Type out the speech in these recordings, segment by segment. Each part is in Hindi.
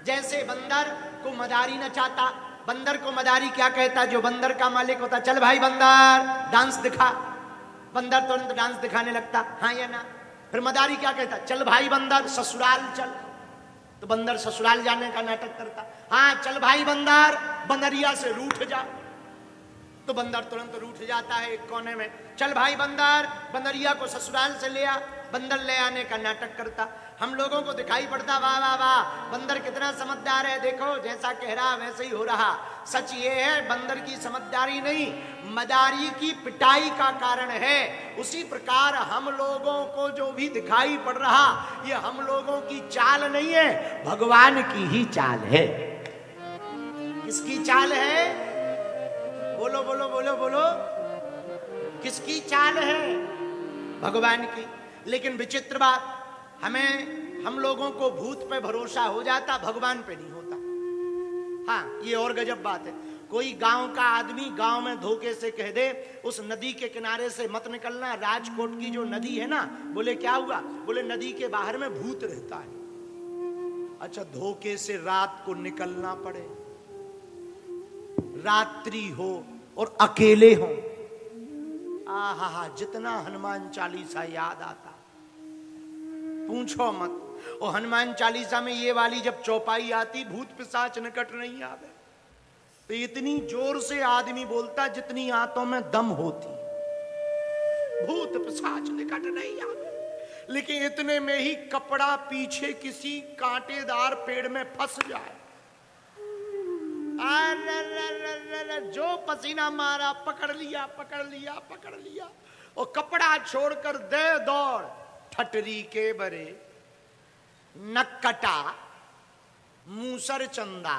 जैसे बंदर को मदारी न चाहता, बंदर को मदारी क्या कहता? जो बंदर का मालिक होता, चल भाई बंदर डांस दिखा, बंदर तुरंत डांस दिखाने लगता, हाँ या ना? फिर मदारी क्या कहता? चल भाई बंदर ससुराल चल, तो बंदर ससुराल जाने का नाटक करता। हाँ चल भाई बंदर बंदरिया से रूठ जा, तो बंदर तुरंत रूठ जाता है एक कोने में। चल भाई बंदर बंदरिया को ससुराल से ले आ, बंदर ले आने का नाटक करता। हम लोगों को दिखाई पड़ता, वाह वाह वाह बंदर कितना समझदार है, देखो जैसा कह रहा वैसे ही हो रहा। सच ये है बंदर की समझदारी नहीं, मदारी की पिटाई का कारण है। उसी प्रकार हम लोगों को जो भी दिखाई पड़ रहा, ये हम लोगों की चाल नहीं है, भगवान की ही चाल है। किसकी चाल है? बोलो बोलो बोलो बोलो, किसकी चाल है? भगवान की। लेकिन विचित्र बात, हम लोगों को भूत पे भरोसा हो जाता, भगवान पे नहीं होता। हाँ ये और गजब बात है, कोई गांव का आदमी गांव में धोखे से कह दे उस नदी के किनारे से मत निकलना, राजकोट की जो नदी है ना, बोले क्या हुआ? बोले नदी के बाहर में भूत रहता है। अच्छा धोखे से रात को निकलना पड़े, रात्रि हो और अकेले हो, आहा जितना हनुमान चालीसा याद आता पूछो मत। और हनुमान चालीसा में ये वाली जब चौपाई आती, भूत पिशाच निकट नहीं आवे, तो इतनी जोर से आदमी बोलता जितनी आंतों में दम होती, भूत पिशाच निकट नहीं आवे। लेकिन इतने में ही कपड़ा पीछे किसी कांटेदार पेड़ में फंस जाए, जो पसीना मारा, पकड़ लिया पकड़ लिया पकड़ लिया, और कपड़ा छोड़कर दे दौड़, ठटरी के बरे नक्कटा मूसर चंदा।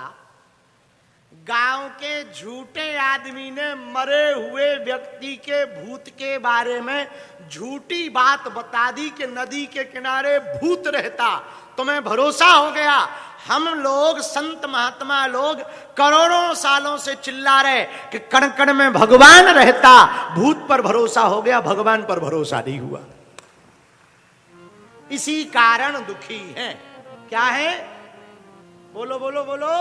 गांव के झूठे आदमी ने मरे हुए व्यक्ति के भूत के बारे में झूठी बात बता दी कि नदी के किनारे भूत रहता, तुम्हें भरोसा हो गया। हम लोग संत महात्मा लोग करोड़ों सालों से चिल्ला रहे कि कण कण में भगवान रहता, भूत पर भरोसा हो गया, भगवान पर भरोसा नहीं हुआ। इसी कारण दुखी हैं। क्या है? बोलो बोलो बोलो,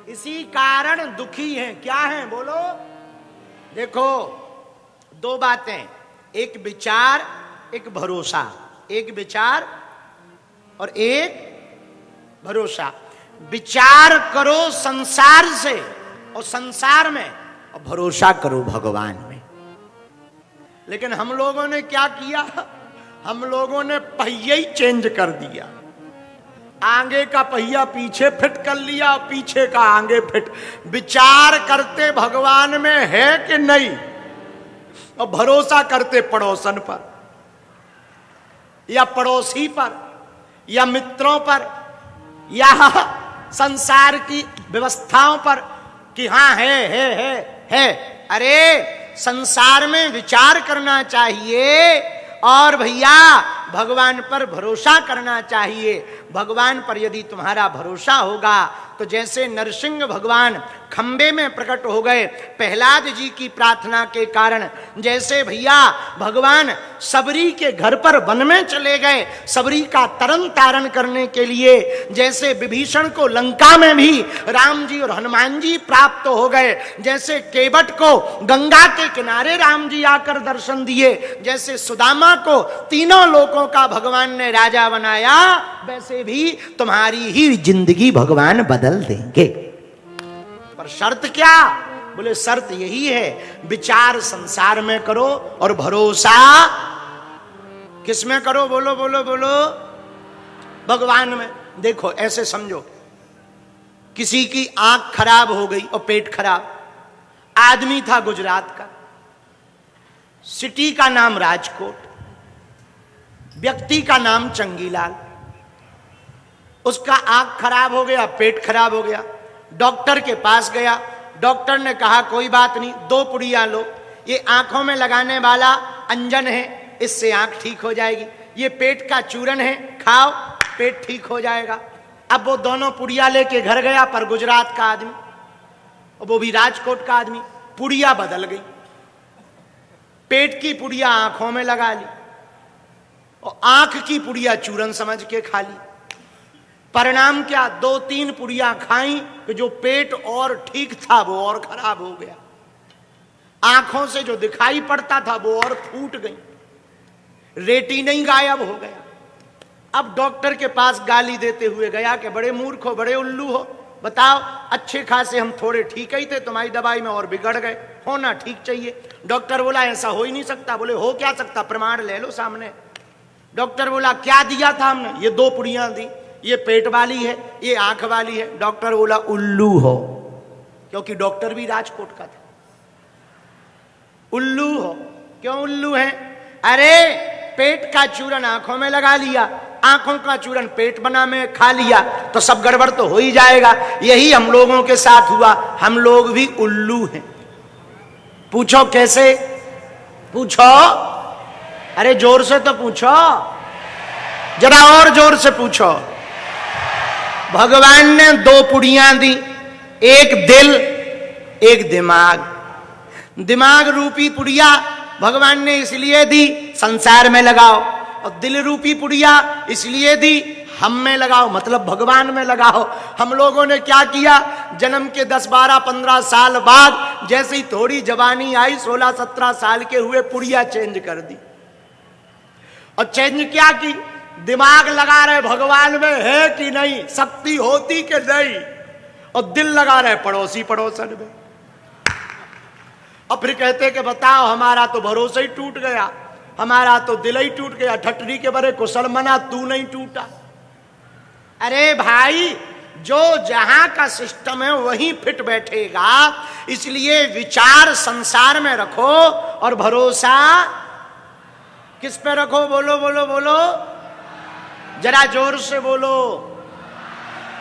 इसी कारण दुखी हैं। क्या है? बोलो। देखो दो बातें, एक विचार एक भरोसा, एक विचार और एक भरोसा। विचार करो संसार से और संसार में, और भरोसा करो भगवान में। लेकिन हम लोगों ने क्या किया? हम लोगों ने पहिया ही चेंज कर दिया, आगे का पहिया पीछे फिट कर लिया, पीछे का आगे फिट। विचार करते भगवान में है कि नहीं, और भरोसा करते पड़ोसन पर या पड़ोसी पर या मित्रों पर या संसार की व्यवस्थाओं पर कि हाँ है। अरे संसार में विचार करना चाहिए और भैया भगवान पर भरोसा करना चाहिए। भगवान पर यदि तुम्हारा भरोसा होगा तो जैसे नरसिंह भगवान खंबे में प्रकट हो गए प्रहलाद जी की प्रार्थना के कारण, जैसे भैया भगवान सबरी के घर पर वन में चले गए सबरी का तरन तारण करने के लिए, जैसे विभीषण को लंका में भी राम जी और हनुमान जी प्राप्त हो गए, जैसे केवट को गंगा के किनारे राम जी आकर दर्शन दिए, जैसे सुदामा को तीनों लोकों का भगवान ने राजा बनाया, वैसे भी तुम्हारी ही जिंदगी भगवान बदल देंगे। पर शर्त क्या? बोले शर्त यही है, विचार संसार में करो और भरोसा किस में करो? बोलो बोलो बोलो, भगवान में। देखो ऐसे समझो, किसी की आंख खराब हो गई और पेट खराब, आदमी था गुजरात का, सिटी का नाम राजकोट, व्यक्ति का नाम चंगीलाल। उसका आंख खराब हो गया, पेट खराब हो गया, डॉक्टर के पास गया। डॉक्टर ने कहा कोई बात नहीं, 2 पुड़िया लो, ये आंखों में लगाने वाला अंजन है, इससे आंख ठीक हो जाएगी। ये पेट का चूरन है, खाओ, पेट ठीक हो जाएगा। अब वो दोनों पुड़िया लेके घर गया, पर गुजरात का आदमी, और वो भी राजकोट का आदमी, पुड़िया बदल गई। पेट की पुड़िया आंखों में लगा ली और आंख की पुड़िया चूरन समझ के खा ली। परिणाम क्या, 2-3 पुड़िया खाई कि जो पेट और ठीक था वो और खराब हो गया, आंखों से जो दिखाई पड़ता था वो और फूट गई, रेटिना ही गायब हो गया। अब डॉक्टर के पास गाली देते हुए गया कि बड़े मूर्ख हो, बड़े उल्लू हो, बताओ अच्छे खासे हम थोड़े ठीक ही थे, तुम्हारी दवाई में और बिगड़ गए, होना ठीक चाहिए। डॉक्टर बोला ऐसा हो ही नहीं सकता। बोले हो क्या सकता, प्रमाण ले लो सामने। डॉक्टर बोला क्या दिया था हमने, ये 2 पुड़ियां दी, ये पेट वाली है, ये आंख वाली है। डॉक्टर बोला उल्लू हो, क्योंकि डॉक्टर भी राजकोट का था। उल्लू हो, क्यों उल्लू है? अरे पेट का चूरन आंखों में लगा लिया, आंखों का चूरन पेट बना में खा लिया, तो सब गड़बड़ तो हो ही जाएगा। यही हम लोगों के साथ हुआ, हम लोग भी उल्लू हैं। पूछो कैसे? पूछो, अरे जोर से तो पूछो, जरा और जोर से पूछो। भगवान ने 2 पुड़ियां दी, एक दिल एक दिमाग। दिमाग रूपी पुड़िया भगवान ने इसलिए दी संसार में लगाओ, और दिल रूपी पुड़िया इसलिए दी हम में लगाओ, मतलब भगवान में लगाओ। हम लोगों ने क्या किया, जन्म के 10, 12, 15 साल बाद जैसे ही थोड़ी जवानी आई, 16, 17 साल के हुए, पुड़िया चेंज कर दी। और चेंज क्या की, दिमाग लगा रहे भगवान में है कि नहीं, शक्ति होती कि नहीं, और दिल लगा रहे पड़ोसी पड़ोसन में। और फिर कहते कि बताओ हमारा तो भरोसा ही टूट गया, हमारा तो दिल ही टूट गया, ठटरी के बरे कुशल मना तू नहीं टूटा। अरे भाई, जो जहां का सिस्टम है वहीं फिट बैठेगा, इसलिए विचार संसार में रखो और भरोसा किस पे रखो? बोलो बोलो बोलो, जरा जोर से बोलो।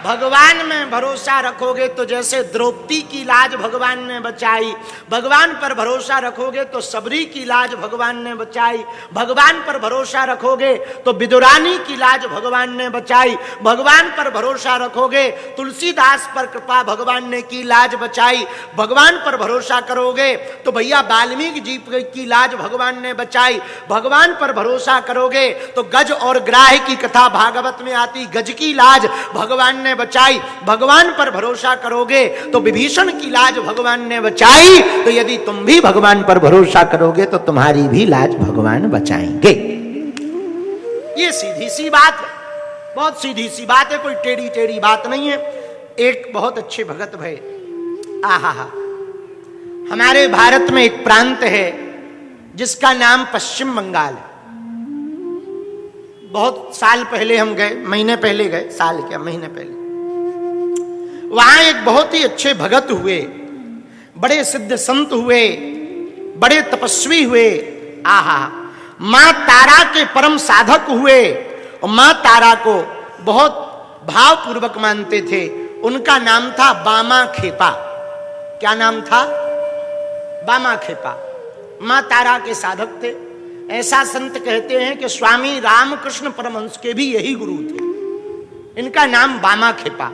भगवान में भरोसा रखोगे तो जैसे द्रौपदी की लाज भगवान ने बचाई, भगवान पर भरोसा रखोगे तो सबरी की लाज भगवान ने बचाई, भगवान पर भरोसा रखोगे तो विदुरानी की लाज भगवान ने बचाई, भगवान पर भरोसा रखोगे तुलसीदास पर कृपा भगवान ने की लाज बचाई, भगवान पर भरोसा करोगे तो भैया वाल्मीकि जी की लाज भगवान ने बचाई, भगवान पर भरोसा करोगे तो गज और ग्राह की कथा भागवत में आती, गज की लाज भगवान ने बचाई, भगवान पर भरोसा करोगे तो विभीषण की लाज भगवान ने बचाई। तो यदि तुम भी भगवान पर भरोसा करोगे तो तुम्हारी भी लाज भगवान बचाएंगे। ये सीधी सी बात है, बहुत सीधी सी बात है, कोई टेढ़ी टेढ़ी बात नहीं है। एक बहुत अच्छे भगत भय, आहा, हमारे भारत में एक प्रांत है जिसका नाम पश्चिम बंगाल है। बहुत साल पहले हम गए, महीने पहले गए, साल क्या महीने पहले। वहां एक बहुत ही अच्छे भगत हुए, बड़े सिद्ध संत हुए, बड़े तपस्वी हुए, आहा, मां तारा के परम साधक हुए और मां तारा को बहुत भावपूर्वक मानते थे। उनका नाम था बामा खेपा। क्या नाम था? बामा खेपा। मां तारा के साधक थे। ऐसा संत कहते हैं कि स्वामी रामकृष्ण परमहंस के भी यही गुरु थे। इनका नाम बामा खेपा।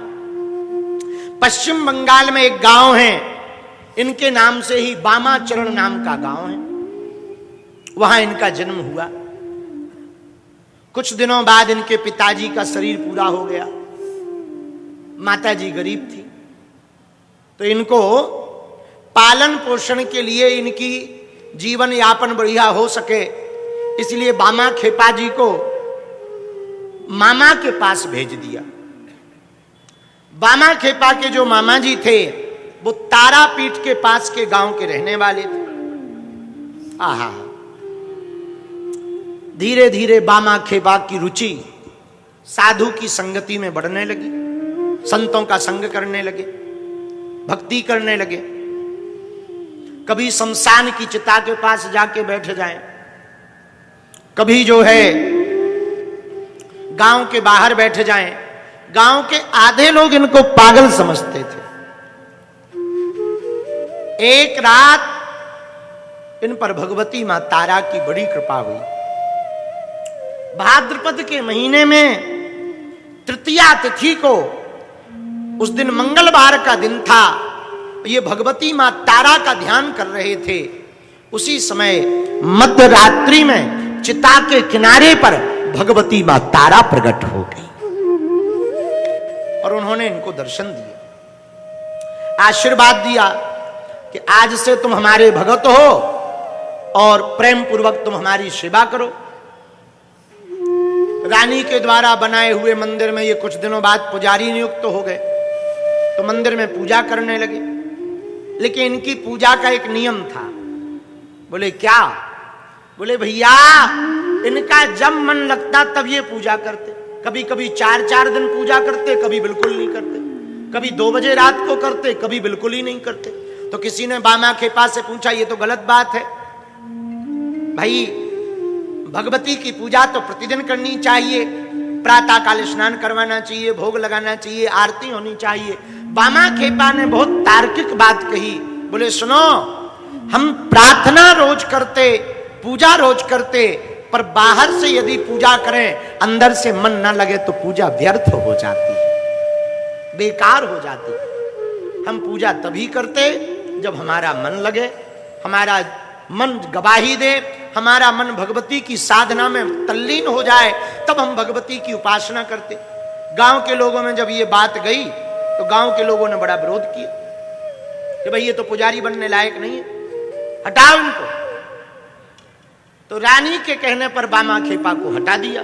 पश्चिम बंगाल में एक गांव है, इनके नाम से ही बामाचरण नाम का गांव है, वहां इनका जन्म हुआ। कुछ दिनों बाद इनके पिताजी का शरीर पूरा हो गया, माताजी गरीब थी, तो इनको पालन पोषण के लिए, इनकी जीवन यापन बढ़िया हो सके, इसलिए बामा खेपा जी को मामा के पास भेज दिया। बामा खेपा के जो मामा जी थे वो तारापीठ के पास के गांव के रहने वाले थे। आहा, धीरे धीरे बामा खेपा की रुचि साधु की संगति में बढ़ने लगी, संतों का संग करने लगे, भक्ति करने लगे। कभी शमशान की चिता के पास जाके बैठ जाएं, कभी जो है गांव के बाहर बैठ जाएं। गांव के आधे लोग इनको पागल समझते थे। एक रात इन पर भगवती मां तारा की बड़ी कृपा हुई। भाद्रपद के महीने में तृतीया तिथि को, उस दिन मंगलवार का दिन था, ये भगवती मां तारा का ध्यान कर रहे थे। उसी समय मध्य रात्रि में चिता के किनारे पर भगवती मां तारा प्रकट हो गई। और उन्होंने इनको दर्शन दिए, आशीर्वाद दिया कि आज से तुम हमारे भगत हो और प्रेम पूर्वक तुम हमारी सेवा करो। रानी के द्वारा बनाए हुए मंदिर में ये कुछ दिनों बाद पुजारी नियुक्त हो गए, तो मंदिर में पूजा करने लगे। लेकिन इनकी पूजा का एक नियम था। बोले क्या? बोले भैया इनका जब मन लगता तब ये पूजा करते, कभी कभी 4-4 दिन पूजा करते, कभी बिल्कुल नहीं करते, कभी 2 बजे रात को करते, कभी बिल्कुल ही नहीं करते। तो किसी ने बामा खेपा से पूछा, ये तो गलत बात है भाई, भगवती की पूजा तो प्रतिदिन करनी चाहिए, प्रातः काल स्नान करवाना चाहिए, भोग लगाना चाहिए, आरती होनी चाहिए। बामा खेपा ने बहुत तार्किक बात कही। बोले सुनो, हम प्रार्थना रोज करते, पूजा रोज करते, पर बाहर से यदि पूजा करें, अंदर से मन ना लगे तो पूजा व्यर्थ हो जाती है, बेकार हो जाती है। हम पूजा तभी करते जब हमारा मन लगे, हमारा मन गवाही दे, हमारा मन भगवती की साधना में तल्लीन हो जाए, तब हम भगवती की उपासना करते। गांव के लोगों में जब ये बात गई तो गांव के लोगों ने बड़ा विरोध किया कि भाई ये तो पुजारी बनने लायक नहीं है, हटाओ इनको। तो रानी के कहने पर बामा खेपा को हटा दिया।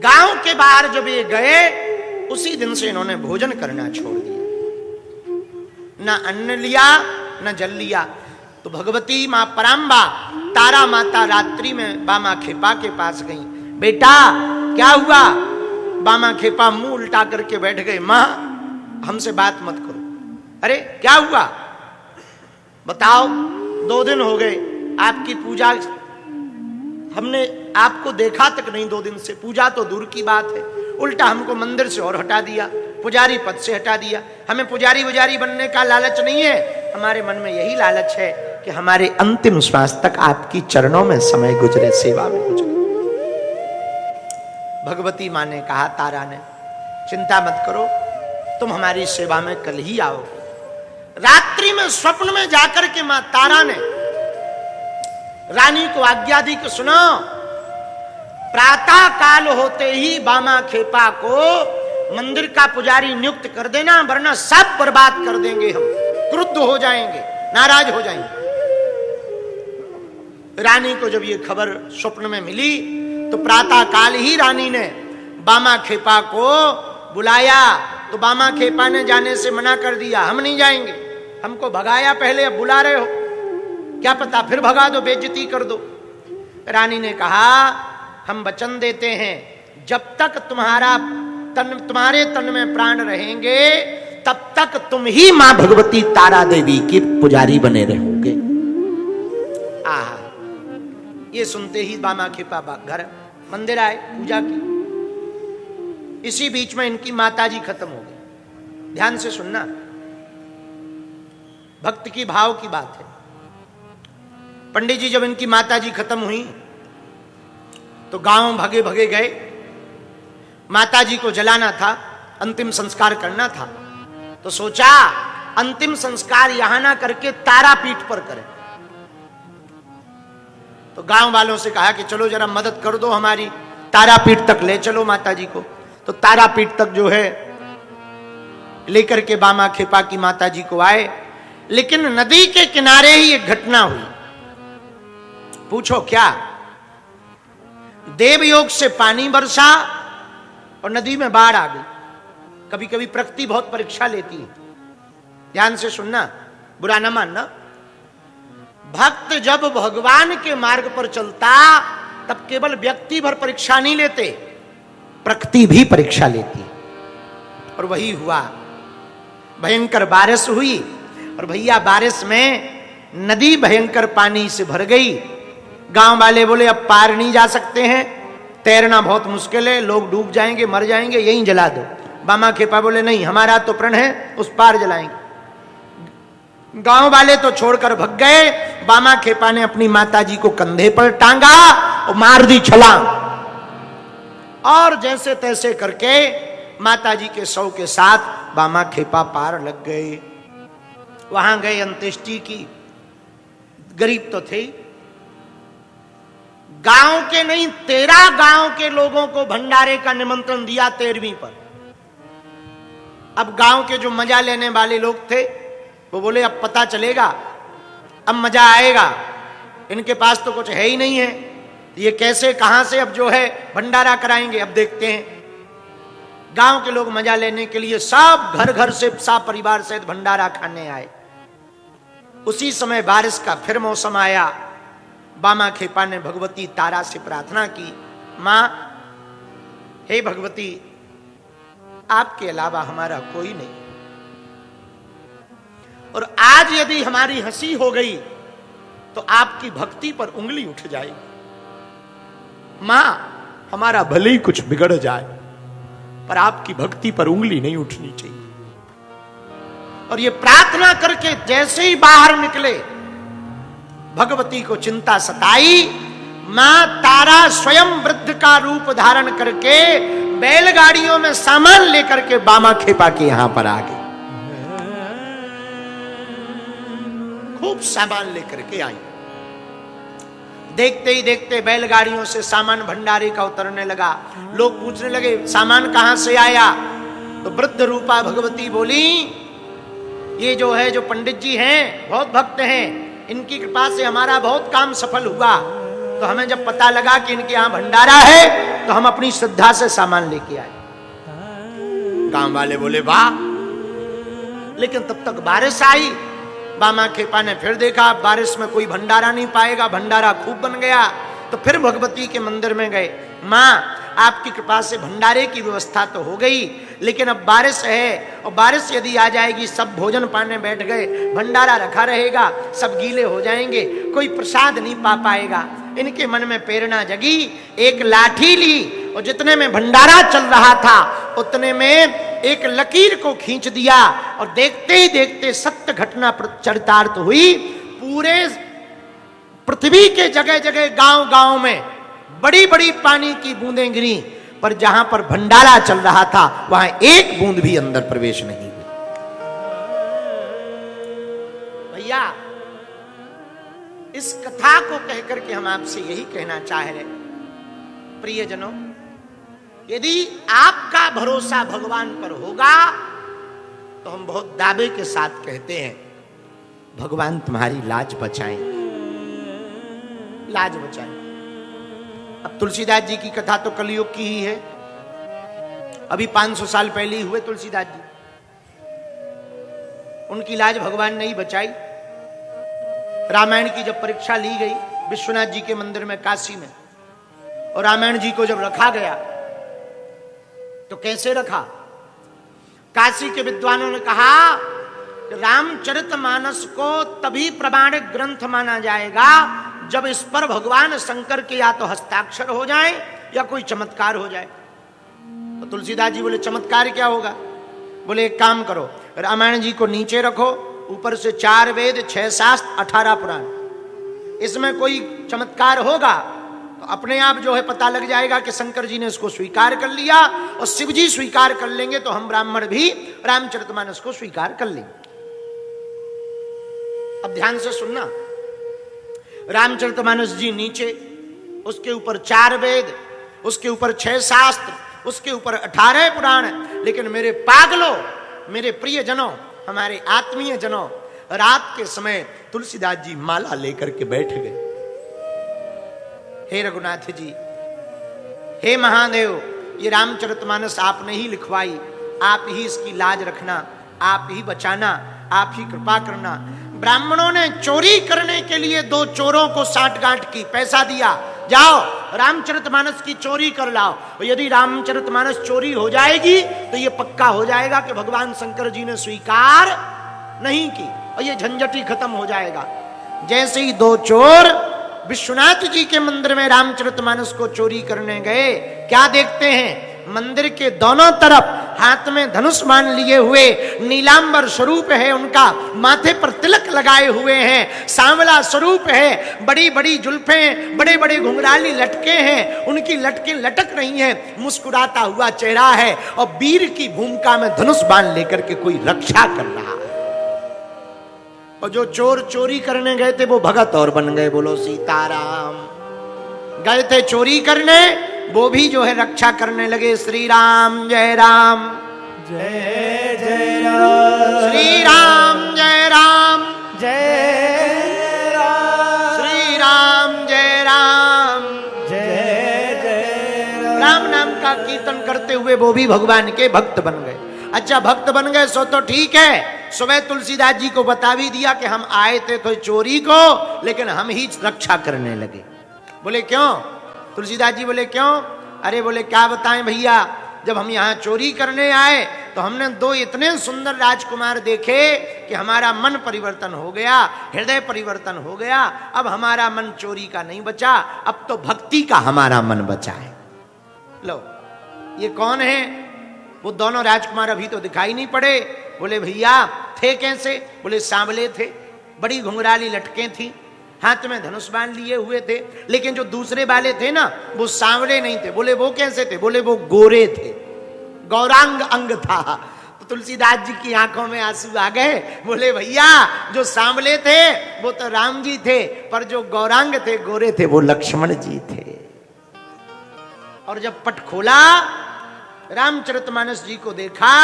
गांव के बाहर जब ये गए, उसी दिन से इन्होंने भोजन करना छोड़ दिया, ना अन्न लिया न जल लिया। तो भगवती मां पराम्बा तारा माता रात्रि में बामा खेपा के पास गई। बेटा क्या हुआ? बामा खेपा मुंह उल्टा करके बैठ गए। मां हमसे बात मत करो। अरे क्या हुआ बताओ, 2 दिन हो गए आपकी पूजा, हमने आपको देखा तक नहीं 2 दिन से, पूजा तो दूर की बात है, उल्टा हमको मंदिर से और हटा दिया, पुजारी पद से हटा दिया। हमें पुजारी वजारी बनने का लालच नहीं है, हमारे मन में यही लालच है कि हमारे अंतिम श्वास तक आपकी चरणों में समय गुजरे, सेवा में गुजरे। भगवती मां ने कहा, तारा ने, चिंता मत करो, तुम हमारी सेवा में कल ही आओगे। रात्रि में स्वप्न में जाकर के मां तारा ने रानी को आज्ञा दी कि सुनो, प्रातः काल होते ही बामा खेपा को मंदिर का पुजारी नियुक्त कर देना, वरना सब बर्बाद कर देंगे, हम क्रुद्ध हो जाएंगे, नाराज हो जाएंगे। रानी को जब ये खबर स्वप्न में मिली तो प्रातः काल ही रानी ने बामा खेपा को बुलाया। तो बामा खेपा ने जाने से मना कर दिया, हम नहीं जाएंगे, हमको भगाया पहले, अब बुला रहे हो, क्या पता फिर भगा दो, बेइज्जती कर दो। रानी ने कहा, हम वचन देते हैं, जब तक तुम्हारे तन में प्राण रहेंगे तब तक तुम ही मां भगवती तारा देवी की पुजारी बने रहोगे। आहा, ये सुनते ही बामा खेपा घर मंदिर आए, पूजा की। इसी बीच में इनकी माताजी खत्म हो गई। ध्यान से सुनना, भक्त की भाव की बात है। पंडित जी जब इनकी माताजी खत्म हुई तो गांव भगे भगे गए, माताजी को जलाना था, अंतिम संस्कार करना था। तो सोचा अंतिम संस्कार यहां ना करके तारापीठ पर करें। तो गांव वालों से कहा कि चलो जरा मदद कर दो, हमारी तारापीठ तक ले चलो माताजी को। तो तारापीठ तक जो है लेकर के बामा खेपा की माताजी को आए, लेकिन नदी के किनारे ही एक घटना हुई। पूछो क्या? देवयोग से पानी बरसा और नदी में बाढ़ आ गई। कभी कभी प्रकृति बहुत परीक्षा लेती है, ध्यान से सुनना, बुरा ना मानना। भक्त जब भगवान के मार्ग पर चलता तब केवल व्यक्ति भर परीक्षा नहीं लेते, प्रकृति भी परीक्षा लेती। और वही हुआ, भयंकर बारिश हुई और भैया बारिश में नदी भयंकर पानी से भर गई। गांव वाले बोले अब पार नहीं जा सकते हैं, तैरना बहुत मुश्किल है, लोग डूब जाएंगे, मर जाएंगे, यहीं जला दो। बामा खेपा बोले नहीं, हमारा तो प्रण है, उस पार जलाएंगे। गांव वाले तो छोड़कर भग गए। बामा खेपा ने अपनी माताजी को कंधे पर टांगा और मार दी छलांग, और जैसे तैसे करके माताजी के शव के साथ बामा खेपा पार लग गए। वहां गए, अंत्येष्टि की। गरीब तो थे, गांव के नहीं 13 गांव के लोगों को भंडारे का निमंत्रण दिया 13वीं पर। अब गांव के जो मजा लेने वाले लोग थे वो बोले अब पता चलेगा, अब मजा आएगा, इनके पास तो कुछ है ही नहीं है, ये कैसे कहां से अब जो है भंडारा कराएंगे, अब देखते हैं। गांव के लोग मजा लेने के लिए सब घर घर से सब परिवार सहित भंडारा खाने आए। उसी समय बारिश का फिर मौसम आया। बामा खेपा ने भगवती तारा से प्रार्थना की, मां हे भगवती, आपके अलावा हमारा कोई नहीं, और आज यदि हमारी हंसी हो गई तो आपकी भक्ति पर उंगली उठ जाएगी। मां, हमारा भले ही कुछ बिगड़ जाए पर आपकी भक्ति पर उंगली नहीं उठनी चाहिए। और ये प्रार्थना करके जैसे ही बाहर निकले, भगवती को चिंता सताई। मां तारा स्वयं वृद्ध का रूप धारण करके बैलगाड़ियों में सामान लेकर के बामा खेपा के यहां पर आ गई। खूब सामान लेकर के आई। देखते ही देखते बैलगाड़ियों से सामान भंडारे का उतरने लगा। लोग पूछने लगे सामान कहां से आया? तो वृद्ध रूपा भगवती बोली, ये जो है जो पंडित जी हैं बहुत भक्त हैं, इनकी कृपा से हमारा बहुत काम सफल हुआ। तो हमें जब पता लगा कि इनके यहां भंडारा है तो हम अपनी श्रद्धा से सामान लेके आए। गांव वाले बोले वाह। लेकिन तब तक बारिश आई। बामा खेपा ने फिर देखा बारिश में कोई भंडारा नहीं पाएगा, भंडारा खूब बन गया। तो फिर भगवती के मंदिर में गए। मां, आपकी कृपा से भंडारे की व्यवस्था तो हो गई, लेकिन अब बारिश है और बारिश यदि आ जाएगी, सब भोजन पाने बैठ गए, भंडारा रखा रहेगा, सब गीले हो जाएंगे, कोई प्रसाद नहीं पा पाएगा। इनके मन में प्रेरणा जगी, एक लाठी ली और जितने में भंडारा चल रहा था उतने में एक लकीर को खींच दिया और देखते ही देखते सत्य घटना चरितार्थ हुई। पूरे पृथ्वी के जगह जगह गांव गांव में बड़ी बड़ी पानी की बूंदें गिरी, पर जहां पर भंडारा चल रहा था वहां एक बूंद भी अंदर प्रवेश नहीं हुई। भैया, इस कथा को कहकर के हम आपसे यही कहना चाह रहे, प्रियजनों, यदि आपका भरोसा भगवान पर होगा तो हम बहुत दावे के साथ कहते हैं भगवान तुम्हारी लाज बचाएं, लाज बचाएं। अब तुलसीदास जी की कथा तो कलयुग की ही है। अभी 500 साल पहले ही हुए तुलसीदास जी। उनकी लाज भगवान ने ही बचाई। रामायण की जब परीक्षा ली गई विश्वनाथ जी के मंदिर में काशी में, और रामायण जी को जब रखा गया तो कैसे रखा? काशी के विद्वानों ने कहा रामचरितमानस को तभी प्रमाणिक ग्रंथ माना जाएगा जब इस पर भगवान शंकर के या तो हस्ताक्षर हो जाए या कोई चमत्कार हो जाए। तो तुलसीदास जी बोले चमत्कार क्या होगा? बोले एक काम करो, रामायण जी को नीचे रखो, ऊपर से 4 वेद, 6 शास्त्र, 18 पुराण, इसमें कोई चमत्कार होगा तो अपने आप जो है पता लग जाएगा कि शंकर जी ने इसको स्वीकार कर लिया, और शिव जी स्वीकार कर लेंगे तो हम ब्राह्मण भी रामचरितमानस को स्वीकार कर लेंगे। अब ध्यान से सुनना, रामचरितमानस जी नीचे, उसके ऊपर 4 वेद, उसके ऊपर 6 शास्त्र, उसके ऊपर 18 पुराण। लेकिन मेरे पागलों, मेरे प्रिय जनों, हमारे आत्मीय जनों, रात के समय तुलसीदास जी माला लेकर के बैठ गए। हे रघुनाथ जी, हे महादेव, ये रामचरितमानस आपने ही लिखवाई, आप ही इसकी लाज रखना, आप ही बचाना, आप ही कृपा करना। ब्राह्मणों ने चोरी करने के लिए 2 चोरों को साठगांठ की, पैसा दिया, जाओ रामचरितमानस की चोरी कर लाओ। और यदि रामचरितमानस चोरी हो जाएगी तो ये पक्का हो जाएगा कि भगवान शंकर जी ने स्वीकार नहीं की, और ये झंझट ही खत्म हो जाएगा। जैसे ही 2 चोर विश्वनाथ जी के मंदिर में रामचरितमानस को चोरी करने गए, क्या देखते हैं? मंदिर के दोनों तरफ हाथ में धनुष मान लिए हुए नीलांबर स्वरूप है उनका, माथे पर तिलक लगाए हुए हैं, सांवला स्वरूप है, बड़ी बड़ी जुल्फें, बड़े बड़े घुंघराली लटके हैं, उनकी लटकें लटक रही हैं, मुस्कुराता हुआ चेहरा है, और वीर की भूमिका में धनुष बाण लेकर के कोई रक्षा कर रहा है। और जो चोर चोरी करने गए थे वो भगत और बन गए। बोलो सीताराम। गए थे चोरी करने, वो भी जो है रक्षा करने लगे। श्री राम जय राम, जय जय श्री राम जय राम, जय राम, श्री राम जय राम, जय जय राम नाम का कीर्तन करते हुए वो भी भगवान के भक्त बन गए। अच्छा भक्त बन गए सो तो ठीक है। सुबह तुलसीदास जी को बता भी दिया कि हम आए थे तो चोरी को, लेकिन हम ही रक्षा करने लगे। बोले क्यों? तुलसीदास जी बोले क्यों? अरे बोले क्या बताएं भैया, जब हम यहाँ चोरी करने आए तो हमने दो इतने सुंदर राजकुमार देखे कि हमारा मन परिवर्तन हो गया, हृदय परिवर्तन हो गया। अब हमारा मन चोरी का नहीं बचा, अब तो भक्ति का हमारा मन बचा है। लो ये कौन है? वो दोनों राजकुमार अभी तो दिखाई नहीं पड़े। बोले भैया थे कैसे? बोले सांवले थे, बड़ी घुंघराली लटकें थी, हाथ में धनुष बाण लिए हुए थे। लेकिन जो दूसरे वाले थे ना वो सांवले नहीं थे। बोले वो कैसे थे? बोले वो गोरे थे, गौरांग अंग था। तो तुलसीदास जी की आंखों में आंसू आ गए। बोले भैया जो सांवले थे वो तो राम जी थे, पर जो गौरांग थे, गोरे थे, वो लक्ष्मण जी थे। और जब पट खोला, रामचरितमानस जी को देखा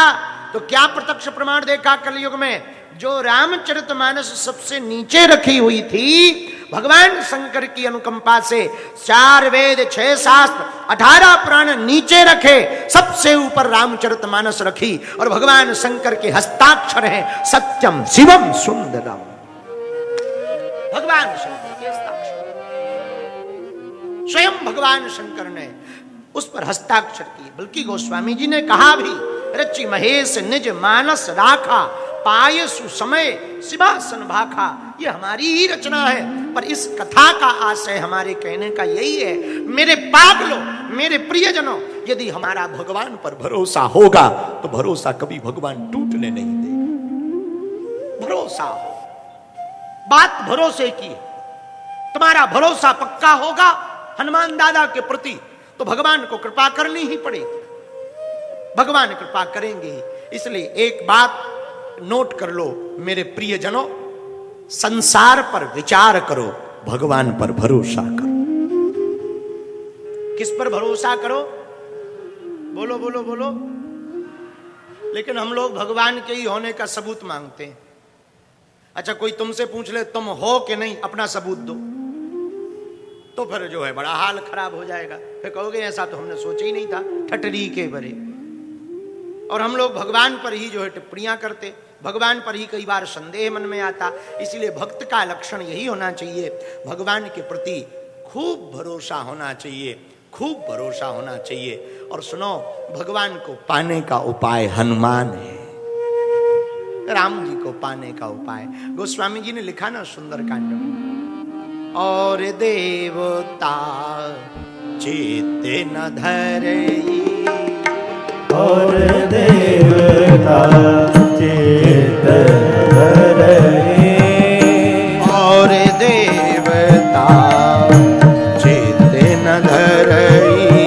तो क्या प्रत्यक्ष प्रमाण देखा कलयुग में? जो रामचरितमानस सबसे नीचे रखी हुई थी, भगवान शंकर की अनुकंपा से 4 वेद 6 शास्त्र 18 पुराण नीचे रखे, सबसे ऊपर रामचरितमानस रखी। और भगवान शंकर के हस्ताक्षर हैं सत्यम शिवम सुंदरम। भगवान शंकर के हस्ताक्षर, स्वयं भगवान शंकर ने उस पर हस्ताक्षर किए। बल्कि गोस्वामी जी ने कहा भी, रचि महेश निज मानस राखा, पाय सुसमय सिंहासन भाखा। ये हमारी ही रचना है, पर इस कथा का आशय हमारे कहने का यही है, मेरे पागलों, मेरे प्रियजनों, यदि हमारा भगवान पर भरोसा होगा तो भरोसा कभी भगवान टूटने नहीं देगा। भरोसा हो, बात भरोसे की, तुम्हारा भरोसा पक्का होगा हनुमान दादा के प्रति तो भगवान को कृपा करनी ही पड़ेगी। भगवान कृपा करेंगे ही। इसलिए एक बात नोट कर लो मेरे प्रियजनों, संसार पर विचार करो, भगवान पर भरोसा करो। किस पर भरोसा करो? बोलो बोलो बोलो। लेकिन हम लोग भगवान के ही होने का सबूत मांगते हैं। अच्छा कोई तुमसे पूछ ले तुम हो कि नहीं, अपना सबूत दो, तो फिर जो है बड़ा हाल खराब हो जाएगा। फिर कहोगे ऐसा तो हमने सोचा ही नहीं था, ठटरी के बरे। और हम लोग भगवान पर ही जो है टिप्पणियां करते, भगवान पर ही कई बार संदेह मन में आता। इसलिए भक्त का लक्षण यही होना चाहिए, भगवान के प्रति खूब भरोसा होना चाहिए, खूब भरोसा होना चाहिए। और सुनो, भगवान को पाने का उपाय हनुमान है, राम जी को पाने का उपाय। गोस्वामी जी ने लिखा ना सुंदरकांड में, और देवता चेते न धरे, और देवता